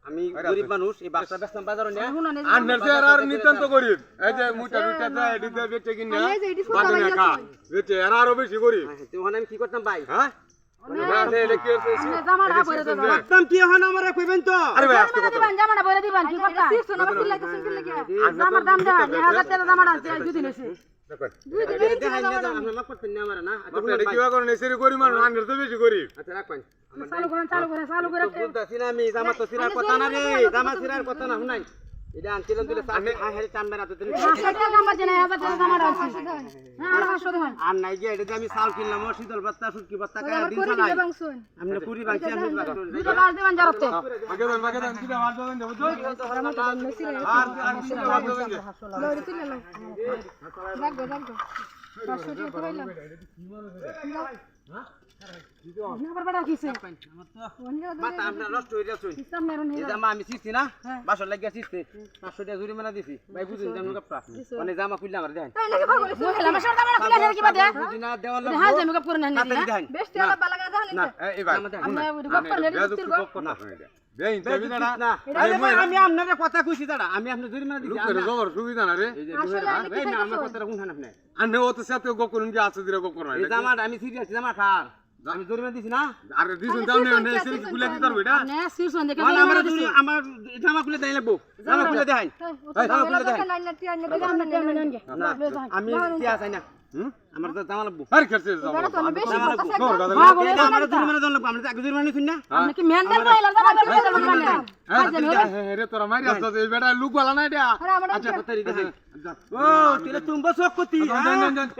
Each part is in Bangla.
আমি গরিব মানুষ এই বাচ্চা বেচতাম বাজারে না আন্নার চেহারা আর নিতান্ত গরিব এই যে মুটা দুটা যায় এদিকে বেচে কিনা বাজারে খা বেচে এরা আরো বেশি গরিব ওখানে আমি কি করতাম ভাই হ্যাঁ করতাম কি ওখানে আমারে কইবেন তো আরে ভাই আস্তে কথা জামাটা বলে দিবেন কি কথা জামার দাম দেন 1000 টাকা জামাটা আছে দুই দিন হইছে দুই দিন আপনি মাফ করতেন না আমারে না আপনি কি করেন এসের গরিব মানুষ আন্নার তো বেশি গরিব আচ্ছা রাখবেন চালু করে বলতাছি না আমি জামা তো সিরার কথা না রে জামা সিরার কথা না শুনাই এটা আনছিলাম দিলে সামনে আহের চামবে না তো তুমি 500 টাকা নাম্বার দেন 1000 টাকা জামাটা আছে হ্যাঁ আর 500 দেন আর নাই গিয়ে এটা আমি চাল কিনলাম শীতল বাত্তা সুটকি বাত্তা কায়া দিন চালাই আমি পুরি বাঁচি আমি দুটো লাল দেবেন জারতে বাগে দেন কিটা মার দেন বুঝছো আর কিটা মার দেন লরি তুলে নাও রাখো 500 টাকা পাইলাম নাম্বার বাড়া কিছে মাথা আপনার নষ্ট হয়ে যাচ্ছে এই জামা আমি সিস্তি না বাসর লাগিয়া সিস্তি 500 টাকা জরিমানা দিছি ভাই বুঝুন জানো কাপড়া মানে জামা খুললে আমার দেন তাই নাকি পাগল মহিলা আমার সাথে জামা খুলে কি বাদে বুঝিনা দেওয়ার লোক হ্যাঁ জামা কাপড় করে না দেন বেস্ট হলো বালা লাগা জানেন না এই ভাই আমরা গপ করে দিতে গপ না বেইন তবে না আমি আপনারে কথা কইছি দাদা আমি আপনার জরিমানা দিছি লোকের জবর সুবিধা না রে এই না আমার কথাটা কোনখান আপনি আন্নে ও তো সাথে গপ করুন কি আছে দিরা গপ করুন এই জামাটা আমি সিরিয়াস জামা খার আমি জরিমানা দিছি না আরে দিছুন দাও না এসে কি খুলে দিতার বইটা না সিরসন দেখে মানে আমার জামা খুলে দেই লাগবো জামা খুলে দেখাই জামা খুলে দেখাই না আমি কি চাই না আমার তো জামা লাগবো আর করতে যাও আমার জরিমানা দেন লাগবো আমরা আগে জরিমানা নিছুন না আপনি কি মেন্টাল কইলা জামা রে তোরা মারি আসছ এই বেটা লুক वाला না এটা আচ্ছা ফতরি দেখাই ও তিলে তুমি সব কতি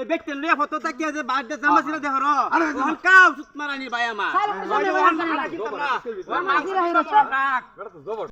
এই ব্যক্তি লইয়া ফটো তাকিয়া যে বাদ জামা ছিল দেখো আরে কাউ সুত মারানি ভাই আমার বেটা তো জবর